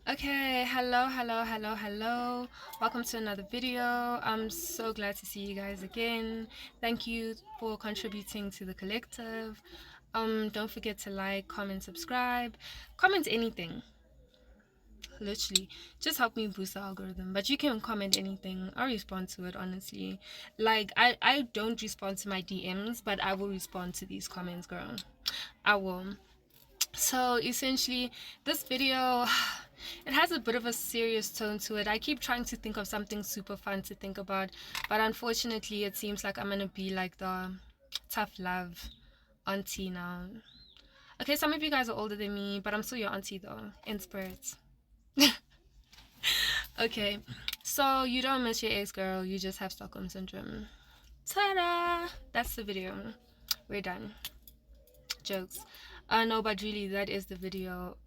Okay, hello. Welcome to another video. I'm so glad to see you guys again. Thank you for contributing to the collective. Don't forget to like, comment, subscribe, comment anything. Literally, just help me boost the algorithm. But you can comment anything. I'll respond to it honestly. Like I don't respond to my DMs, but I will respond to these comments, girl. I will. So essentially, this video, it has a bit of a serious tone to it. I keep trying to think of something super fun to think about, but unfortunately it seems like I'm gonna be like the tough love auntie now. Okay, some of you guys are older than me, but I'm still your auntie though, in spirit. Okay, so you don't miss your ex, girl, you just have Stockholm syndrome. Ta-da! That's the video. We're done. Jokes. No, but really, that is the video.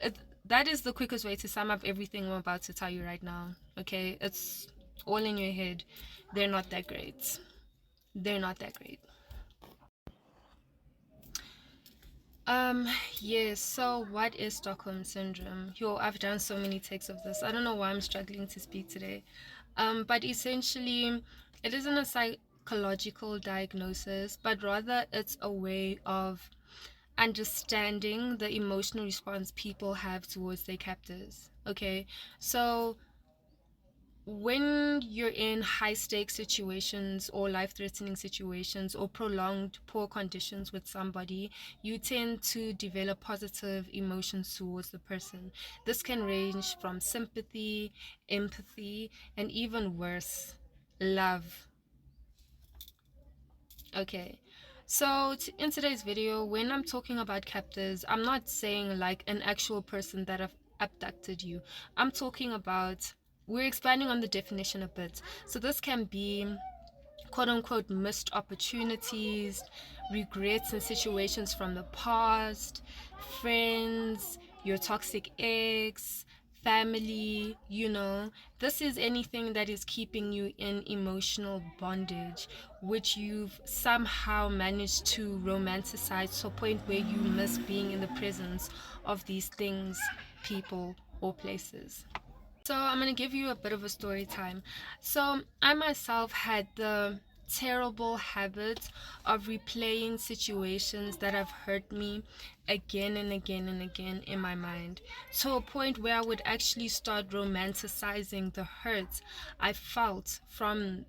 That is the quickest way to sum up everything I'm about to tell you right now. Okay, it's all in your head. They're not that great. They're not that great. Um, yes, so what is Stockholm syndrome? Yo, I've done so many takes of this. I don't know why I'm struggling to speak today. But essentially, it isn't a psychological diagnosis, but rather it's a way of understanding the emotional response people have towards their captors. Okay, so when you're in high stakes situations or life threatening situations or prolonged poor conditions with somebody, you tend to develop positive emotions towards the person. This can range from sympathy, empathy, and even worse, love. Okay, so in today's video, when I'm talking about captors, I'm not saying like an actual person that have abducted you. I'm talking about, we're expanding on the definition a bit. So this can be quote unquote missed opportunities, regrets and situations from the past, friends, your toxic ex, family, this is anything that is keeping you in emotional bondage, which you've somehow managed to romanticize to a point where you miss being in the presence of these things, people, or places. So I'm going to give you a bit of a story time. So I myself had the terrible habit of replaying situations that have hurt me again and again and again in my mind, to a point where I would actually start romanticizing the hurt I felt from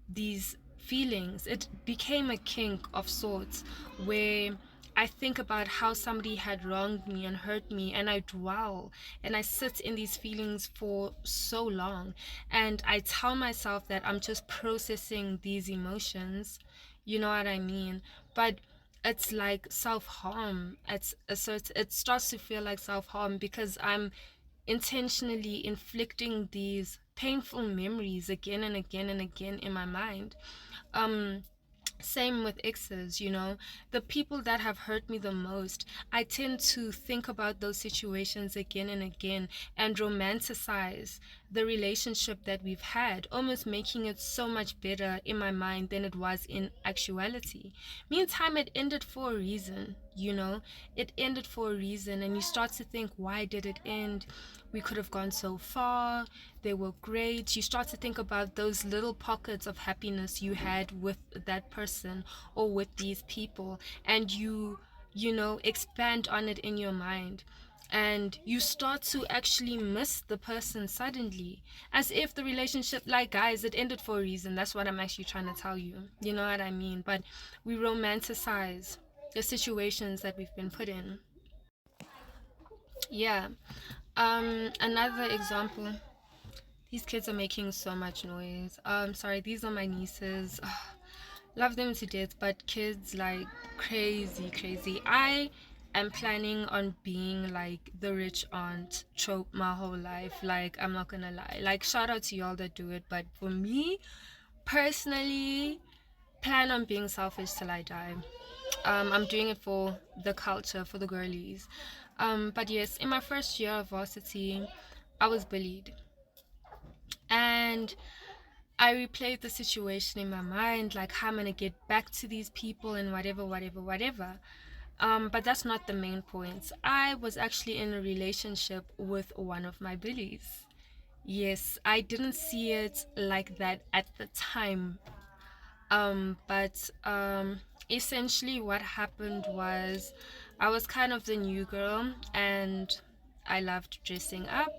these feelings. It became a kink of sorts where I think about how somebody had wronged me and hurt me, and I dwell and I sit in these feelings for so long, and I tell myself that I'm just processing these emotions, you know what I mean? But it's like self-harm. It starts to feel like self-harm because I'm intentionally inflicting these painful memories again and again and again in my mind. um Same with exes, the people that have hurt me the most. I tend to think about those situations again and again and romanticize the relationship that we've had, almost making it so much better in my mind than it was in actuality. Meantime, it ended for a reason, it ended for a reason, and you start to think, why did it end? We could have gone so far. They were great. You start to think about those little pockets of happiness you had with that person or with these people, and you expand on it in your mind, and you start to actually miss the person suddenly, as if the relationship, like, guys, it ended for a reason. That's what I'm actually trying to tell you, you know what I mean? But we romanticize the situations that we've been put in. Yeah. Another example. These kids are making so much noise. Sorry, these are my nieces. Ugh, love them to death, but kids, like, crazy, crazy. I am planning on being like the rich aunt trope my whole life. Like, I'm not gonna lie. Like, shout out to y'all that do it, but for me, personally, plan on being selfish till I die. I'm doing it for the culture, for the girlies. But yes, in my first year of varsity, I was bullied. And I replayed the situation in my mind, like how I'm gonna get back to these people and whatever, whatever, whatever. But that's not the main point. I was actually in a relationship with one of my bullies. Yes, I didn't see it like that at the time. But essentially what happened was I was kind of the new girl and I loved dressing up.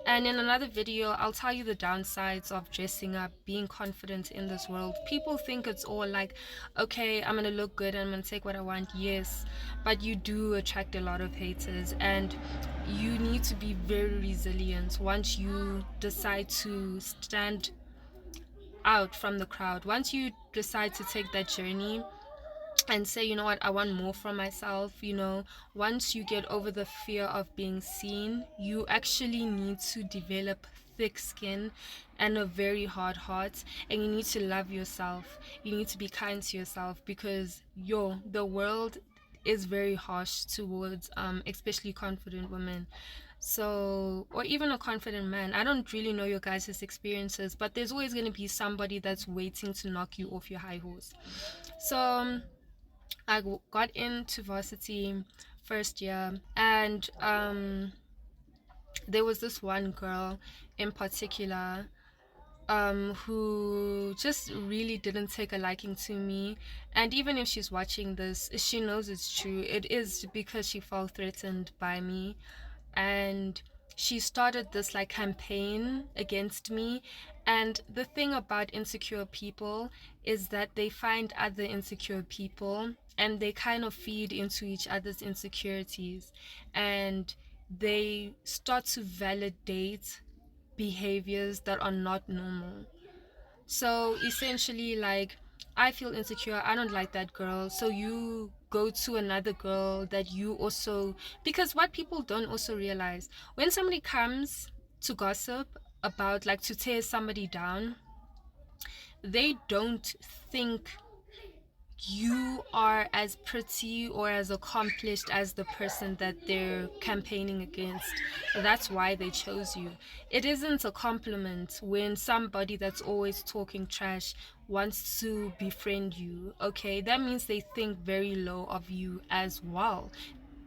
And in another video, I'll tell you the downsides of dressing up, being confident in this world. People think it's all like, okay, I'm gonna look good and I'm gonna take what I want. Yes, but you do attract a lot of haters, and you need to be very resilient once you decide to stand out from the crowd. Once you decide to take that journey and say, you know what, I want more from myself, once you get over the fear of being seen, you actually need to develop thick skin and a very hard heart, and you need to love yourself. You need to be kind to yourself, because the world is very harsh towards especially confident women. So, or even a confident man. I don't really know your guys' experiences, but there's always going to be somebody that's waiting to knock you off your high horse. So got into varsity first year, and there was this one girl in particular who just really didn't take a liking to me. And even if she's watching this, she knows it's true. It is because she felt threatened by me, and she started this like campaign against me. And the thing about insecure people is that they find other insecure people and they kind of feed into each other's insecurities, and they start to validate behaviors that are not normal. So essentially, like, I feel insecure, I don't like that girl, so you go to another girl that you also, because what people don't also realize, when somebody comes to gossip about, like, to tear somebody down, they don't think you are as pretty or as accomplished as the person that they're campaigning against. That's why they chose you. It isn't a compliment when somebody that's always talking trash wants to befriend you. Okay, that means they think very low of you as well,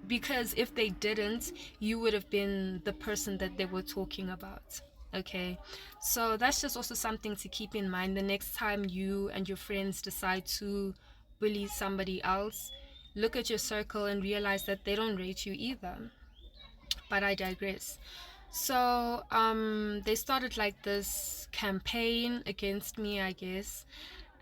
because if they didn't, you would have been the person that they were talking about. Okay, so that's just also something to keep in mind the next time you and your friends decide to bully somebody else. Look at your circle and realize that they don't rate you either. But I digress. So they started like this campaign against me, I guess.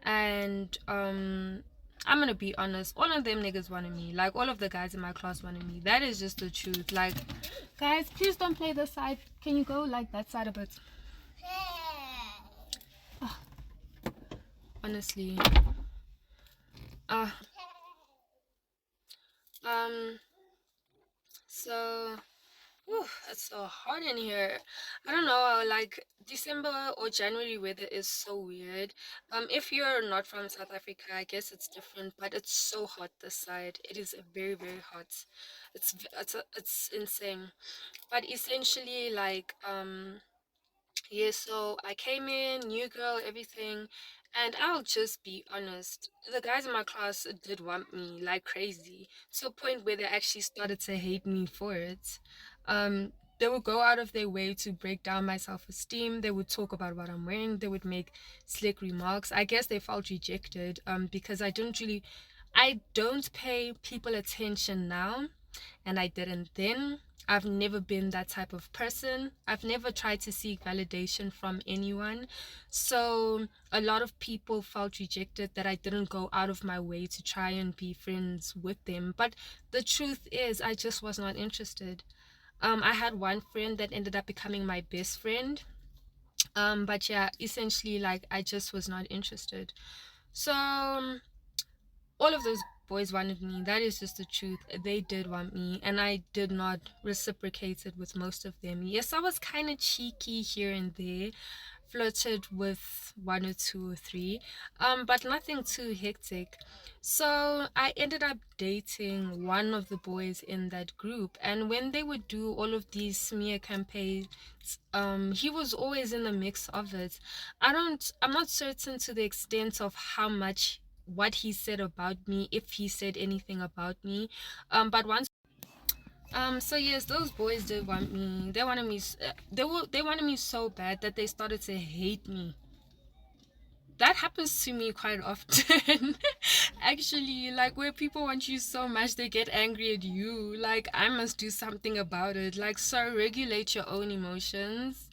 And I'm gonna be honest, all of them niggas wanted me. Like, all of the guys in my class wanted me. That is just the truth. Like, guys, please don't play this side. Can you go like that side a bit? Ah, honestly. Uh um so whew, it's so hot in here. I don't know, like December or January weather is so weird. If you're not from South Africa, I guess it's different, but it's so hot this side. It is very, very hot. It's insane. But essentially, like, yeah, so I came in, new girl, everything, and I'll just be honest. The guys in my class did want me like crazy, to a point where they actually started to hate me for it. They would go out of their way to break down my self-esteem. They would talk about what I'm wearing. They would make slick remarks. I guess they felt rejected, because I don't pay people attention now, and I didn't then. I've never been that type of person. I've never tried to seek validation from anyone. So a lot of people felt rejected that I didn't go out of my way to try and be friends with them. But the truth is, I just was not interested. I had one friend that ended up becoming my best friend. But yeah, essentially, like, I just was not interested. So all of those boys wanted me. That is just the truth. They did want me, and I did not reciprocate it with most of them. Yes, I was kind of cheeky here and there, flirted with one or two or three, but nothing too hectic. So I ended up dating one of the boys in that group, and when they would do all of these smear campaigns, he was always in the mix of it. I'm not certain to the extent of how much what he said about me, if he said anything about me. But once so yes, those boys did want me. They wanted me. They wanted me so bad that they started to hate me. That happens to me quite often. Actually, like where people want you so much they get angry at you. Like I must do something about it. Like, so regulate your own emotions.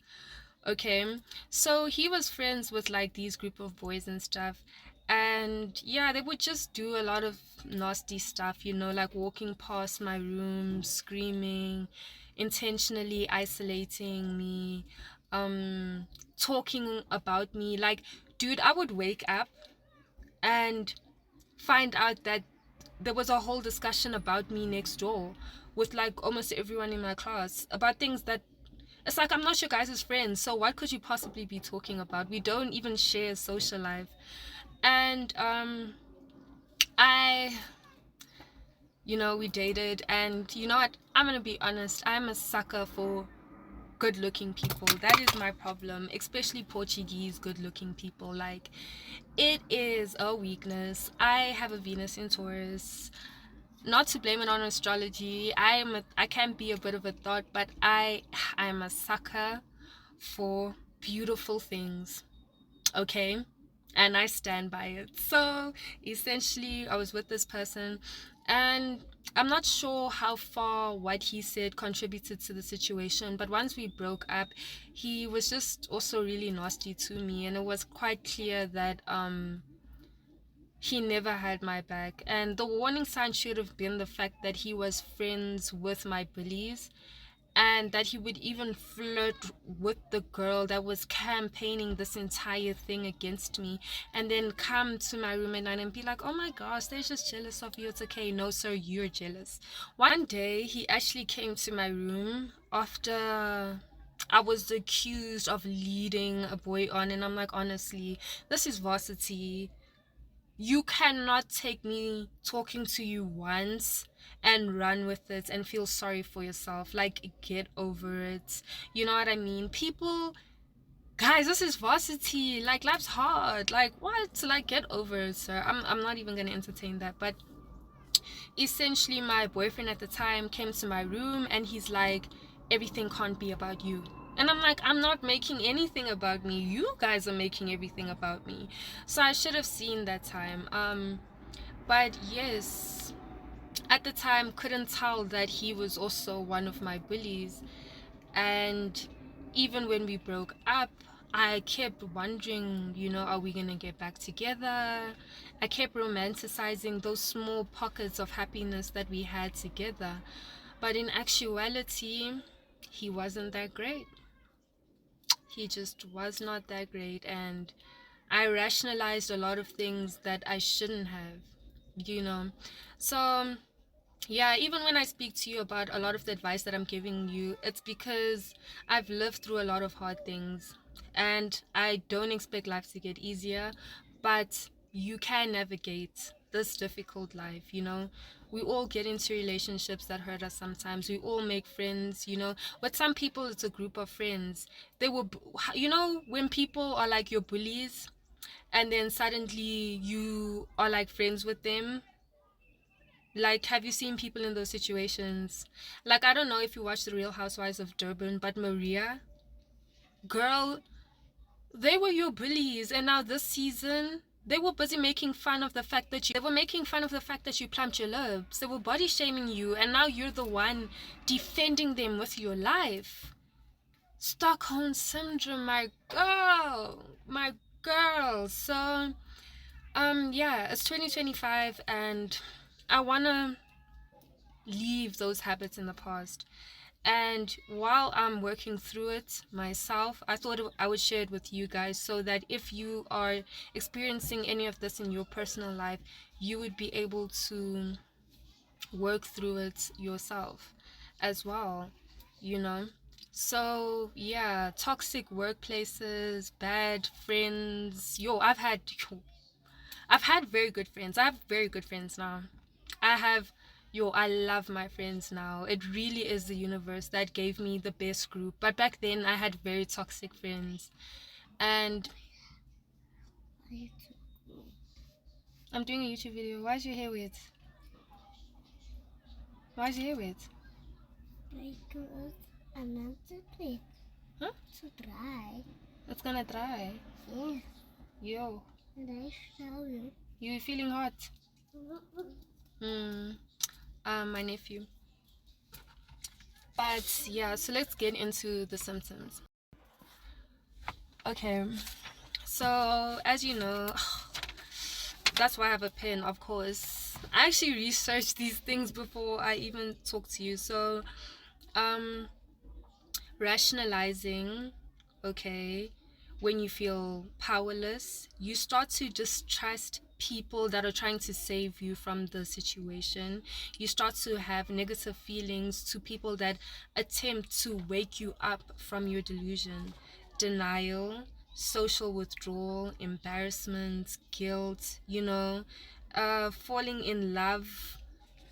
Okay, so he was friends with like these group of boys and stuff, and yeah, they would just do a lot of nasty stuff, you know, like walking past my room screaming, intentionally isolating me, um talking about me. Like, dude, I would wake up and find out that there was a whole discussion about me next door with like almost everyone in my class about things that it's like, I'm not your guys' friends, so what could you possibly be talking about? We don't even share a social life. And I we dated, and you know what? I'm gonna be honest, I'm a sucker for good looking people. That is my problem, especially Portuguese good looking people. Like, it is a weakness. I have a Venus in Taurus. Not to blame it on astrology. I can be a bit of a thought, but I'm a sucker for beautiful things, okay? And I stand by it. So essentially, I was with this person, and I'm not sure how far what he said contributed to the situation, but once we broke up, he was just also really nasty to me, and it was quite clear that he never had my back. And the warning sign should have been the fact that he was friends with my bullies, and that he would even flirt with the girl that was campaigning this entire thing against me, and then come to my room at night and be like, oh my gosh, they're just jealous of you, it's okay. No sir, you're jealous. One day he actually came to my room after I was accused of leading a boy on, and I'm like, honestly, this is varsity. You cannot take me talking to you once and run with it and feel sorry for yourself. Like, get over it. You know what I mean? People, guys, this is varsity. Like, life's hard. Like, what? Like, get over it, sir. I'm not even gonna entertain that. But essentially, my boyfriend at the time came to my room and he's like, everything can't be about you. And I'm like, I'm not making anything about me. You guys are making everything about me. So I should have seen that time. But yes, at the time couldn't tell that he was also one of my bullies. And even when we broke up, I kept wondering, are we gonna get back together? I kept romanticizing those small pockets of happiness that we had together. But in actuality, he wasn't that great. He just was not that great. And I rationalized a lot of things that I shouldn't have. So yeah, even when I speak to you about a lot of the advice that I'm giving you, it's because I've lived through a lot of hard things, and I don't expect life to get easier, but you can navigate this difficult life. We all get into relationships that hurt us sometimes. We all make friends. With some people, it's a group of friends. They will, when people are like your bullies, and then suddenly you are like friends with them. Like, have you seen people in those situations? Like, I don't know if you watch The Real Housewives of Durban, but Maria, girl, they were your bullies, and now this season, they were busy making fun of the fact that you plumped your lips. They were body shaming you, and now you're the one defending them with your life. Stockholm syndrome, my girl. So, yeah, it's 2025, and I wanna leave those habits in the past. And while I'm working through it myself, I thought I would share it with you guys, so that if you are experiencing any of this in your personal life, you would be able to work through it yourself as well. So yeah, toxic workplaces, bad friends. I've had very good friends. I have very good friends now. I love my friends now. It really is the universe that gave me the best group. But back then, I had very toxic friends. And I'm doing a YouTube video. Why is your hair wet? Why is your hair wet? Because I'm not too quick. Huh? To dry. It's gonna dry. Yes. Yo. And I show you. You feeling hot? My nephew. But yeah, so let's get into the symptoms. Okay. So as you know, that's why I have a pen, of course. I actually researched these things before I even talk to you. So rationalizing, okay, when you feel powerless, you start to distrust people that are trying to save you from the situation. You start to have negative feelings to people that attempt to wake you up from your delusion. Denial, social withdrawal, embarrassment, guilt, falling in love,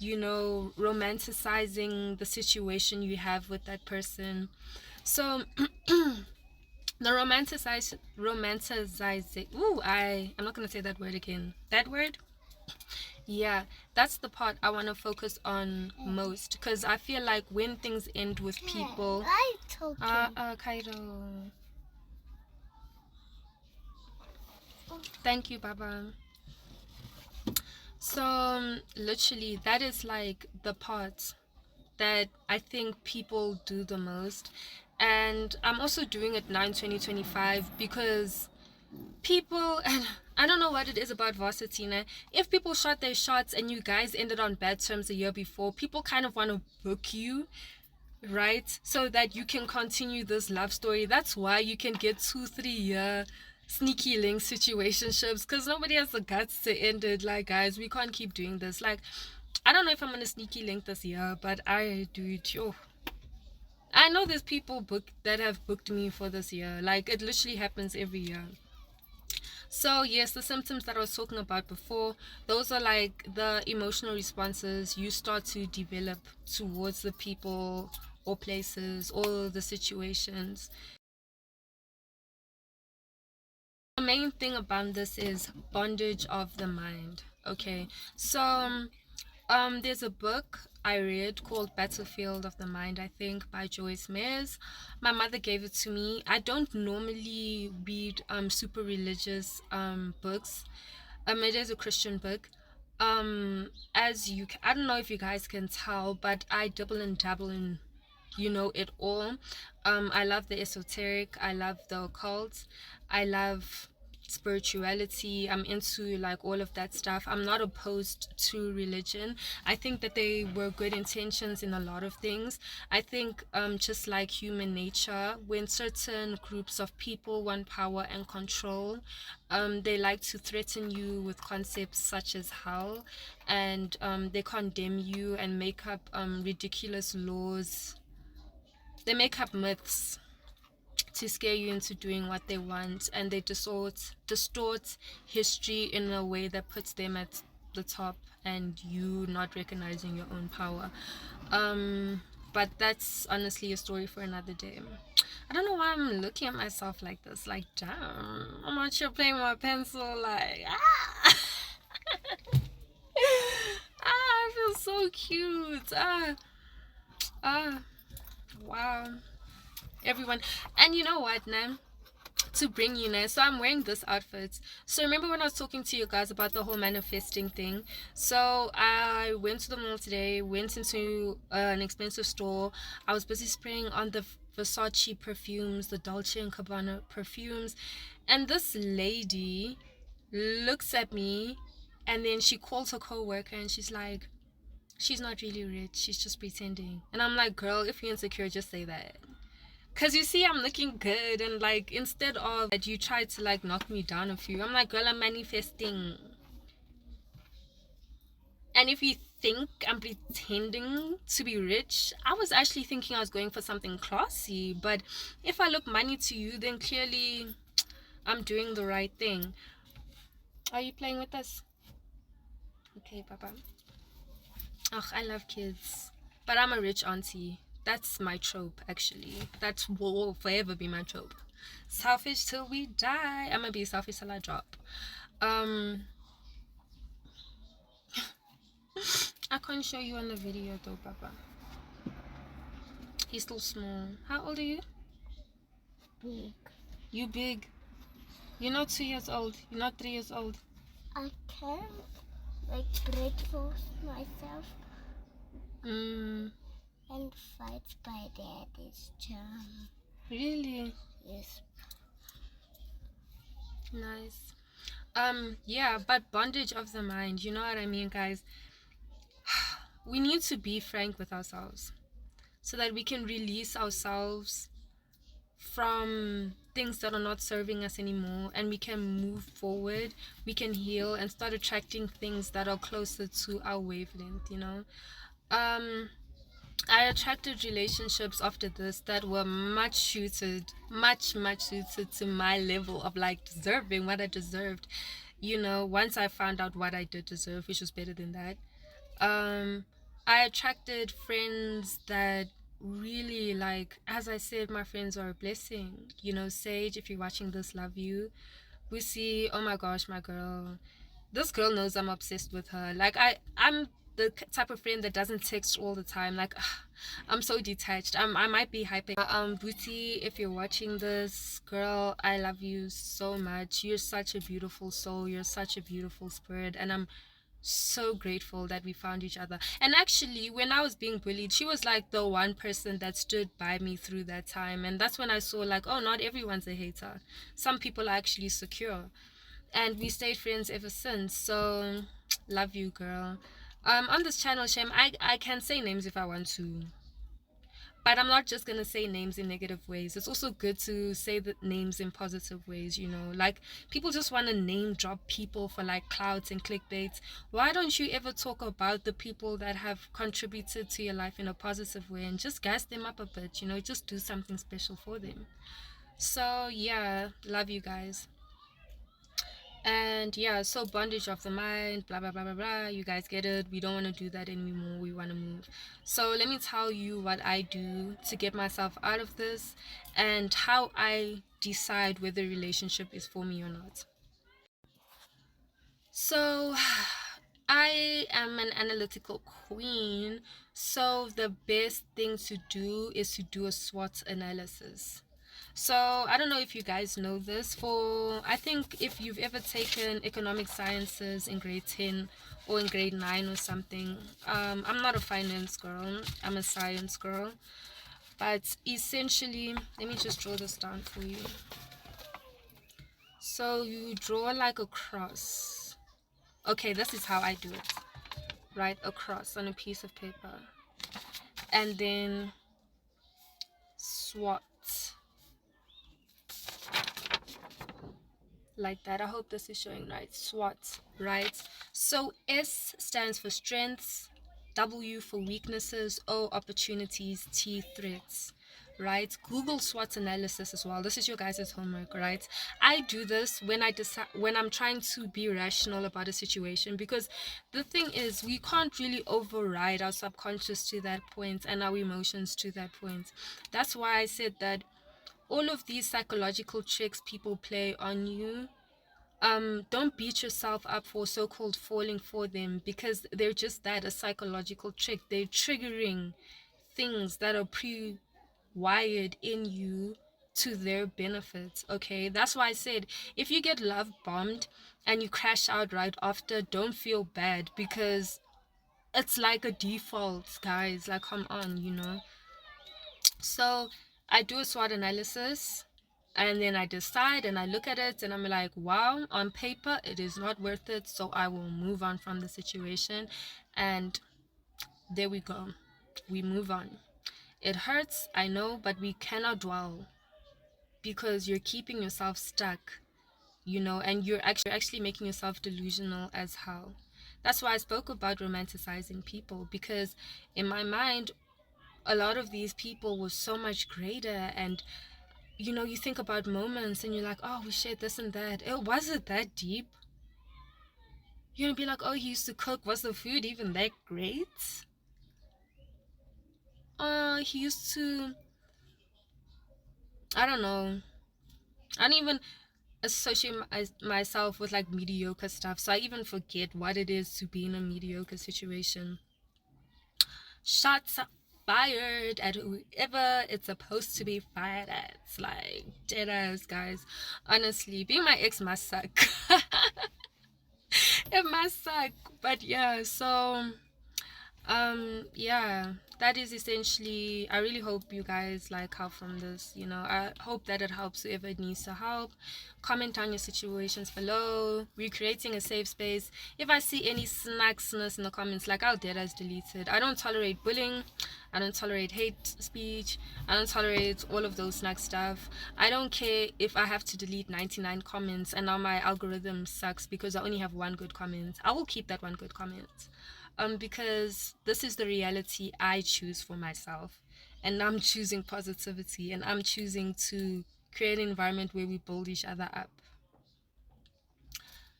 romanticizing the situation you have with that person. So the romanticizing. I'm not gonna say that word again. That word. Yeah, that's the part I want to focus on most, because I feel like when things end with people. I told you. Kairo. Thank you, Baba. So literally, that is like the part that I think people do the most. And I'm also doing it now in 2025 because people, and I don't know what it is about varsity now. If people shot their shots and you guys ended on bad terms the year before, people kind of want to book you, right? So that you can continue this love story. That's why you can get 2-3 year sneaky link situationships, because nobody has the guts to end it. Like, guys, we can't keep doing this. Like, I don't know if I'm gonna sneaky link this year, but I do it. Yo, I know there's people that have booked me for this year. Like, it literally happens every year. So yes, the symptoms that I was talking about before, those are like the emotional responses you start to develop towards the people or places or the situations. The main thing about this is bondage of the mind. Okay, so there's a book I read called Battlefield of the Mind, I think, by Joyce Meyers. My mother gave it to me. I don't normally read super religious books. It is a Christian book. I don't know if you guys can tell, but I double and dabble in, it all. I love the esoteric. I love the occult. I love spirituality. I'm into like all of that stuff. I'm not opposed to religion. I think that they were good intentions in a lot of things. I think just like human nature, when certain groups of people want power and control, they like to threaten you with concepts such as hell, and they condemn you and make up ridiculous laws. They make up myths to scare you into doing what they want, and they distort history in a way that puts them at the top and you not recognizing your own power. But that's honestly a story for another day. I don't know why I'm looking at myself like this. Like, damn, I'm out here playing with my pencil. Like, I feel so cute. Wow. Everyone. And you know what, Nam? To bring you now, so I'm wearing this outfit. So remember when I was talking to you guys about the whole manifesting thing? So I went to the mall today, went into an expensive store. I was busy spraying on the Versace perfumes, the Dolce and Gabbana perfumes, and this lady looks at me, and then she calls her co-worker and she's like, she's not really rich, she's just pretending. And I'm like, girl, if you're insecure, just say that. Cause you see, I'm looking good, and like instead of that, you try to like knock me down a few. I'm like, girl, I'm manifesting. And if you think I'm pretending to be rich, I was actually thinking I was going for something classy. But if I look money to you, then clearly I'm doing the right thing. Are you playing with us? Okay, Papa. Oh, I love kids, but I'm a rich auntie. That's my trope, actually. That will forever be my trope. Selfish till we die. I'm gonna be selfish till I drop. I can't show you on the video though, Papa. He's still small. How old are you? Big. You big. You're not 2 years old. You're not 3 years old. I can make breakfast myself Mm, and fight by daddy's charm. really? Yes. Nice. Yeah, but bondage of the mind, you know what I mean, guys? We need to be frank with ourselves so that we can release ourselves from things that are not serving us anymore, and we can move forward, we can heal and start attracting things that are closer to our wavelength, you know. I attracted relationships after this that were much suited to my level of like deserving what I deserved, you know, once I found out what I did deserve, which was better than that. um I attracted friends that really, like, as I said, my friends are a blessing, you know. Sage, if you're watching this, love you. We see, oh my gosh, my girl, this girl knows I'm obsessed with her. Like, I'm the type of friend that doesn't text all the time. Like, I'm so detached. I might be hyping. Booty, if you're watching this, girl, I love you so much. You're such a beautiful soul. You're such a beautiful spirit, and I'm so grateful that we found each other. And actually, when I was being bullied, she was like the one person that stood by me through that time. And that's when I saw, like, oh, not everyone's a hater. Some people are actually secure, and we stayed friends ever since. So love you, girl. On this channel, Shem, I can say names if I want to, but I'm not just gonna say names in negative ways. It's also good to say the names in positive ways, you know. Like, people just want to name drop people for like clouds and clickbait. Why don't you ever talk about the people that have contributed to your life in a positive way and just gas them up a bit, you know, just do something special for them. So yeah, love you guys. And yeah, so bondage of the mind, blah blah blah blah blah. You guys get it. We don't want to do that anymore. We want to move. So let me tell you what I do to get myself out of this, and how I decide whether a relationship is for me or not. So I am an analytical queen. So the best thing to do is to do a SWOT analysis. So I don't know if you guys know this. For, I think if you've ever taken economic sciences in grade 10 or in grade 9 or something, I'm not a finance girl, I'm a science girl. But essentially, let me just draw this down for you. So you draw like a cross. Okay, this is how I do it. Write a cross on a piece of paper, and then SWOT, like that. I hope this is showing right. SWOT, right? So S stands for strengths, W for weaknesses, O opportunities, T threats, right? Google SWOT analysis as well. This is your guys' homework, right? I do this when I decide, when I'm trying to be rational about a situation, because the thing is, we can't really override our subconscious to that point and our emotions to that point. That's why I said that all of these psychological tricks people play on you, don't beat yourself up for so-called falling for them, because they're just that, a psychological trick. They're triggering things that are pre-wired in you to their benefit. Okay, that's why I said, if you get love bombed and you crash out right after, don't feel bad, because it's like a default, guys. Like, come on, you know. So I do a SWOT analysis, and then I decide and I look at it and I'm like, wow, on paper it is not worth it, so I will move on from the situation. And there we go, we move on. It hurts, I know, but we cannot dwell, because you're keeping yourself stuck, you know, and you're actually making yourself delusional as hell. That's why I spoke about romanticizing people, because in my mind, a lot of these people were so much greater. And you know, you think about moments and you're like, oh, we shared this and that. It was it that deep? You're gonna be like, oh, he used to cook. Was the food even that great? He used to, I don't know. I don't even. associate myself with like mediocre stuff, so I even forget what it is to be in a mediocre situation. Shots fired at whoever it's supposed to be fired at. It's like dead ass, guys. Honestly, being my ex must suck. It must suck. But yeah, so yeah, that is essentially, I really hope you guys like help from this. I hope that it helps whoever it needs to help. Comment on your situations below. We're creating a safe space. If I see any snacksness in the comments, like, I'll dead as delete it. I don't tolerate bullying. I don't tolerate hate speech. I don't tolerate all of those snack stuff. I don't care if I have to delete 99 comments and now my algorithm sucks because I only have one good comment. I will keep that one good comment, because this is the reality I choose for myself, and I'm choosing positivity, and I'm choosing to create an environment where we build each other up.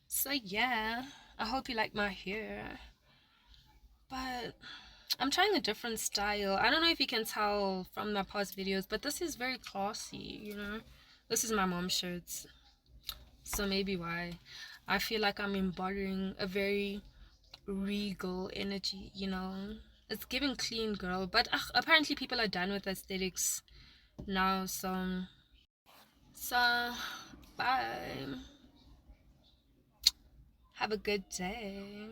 So yeah, I hope you like my hair, but I'm trying a different style. I don't know if you can tell from my past videos, but this is very classy. This is my mom's shirts, so maybe why I feel like I'm embodying a very regal energy. It's giving clean girl, but apparently people are done with aesthetics now, so bye, have a good day.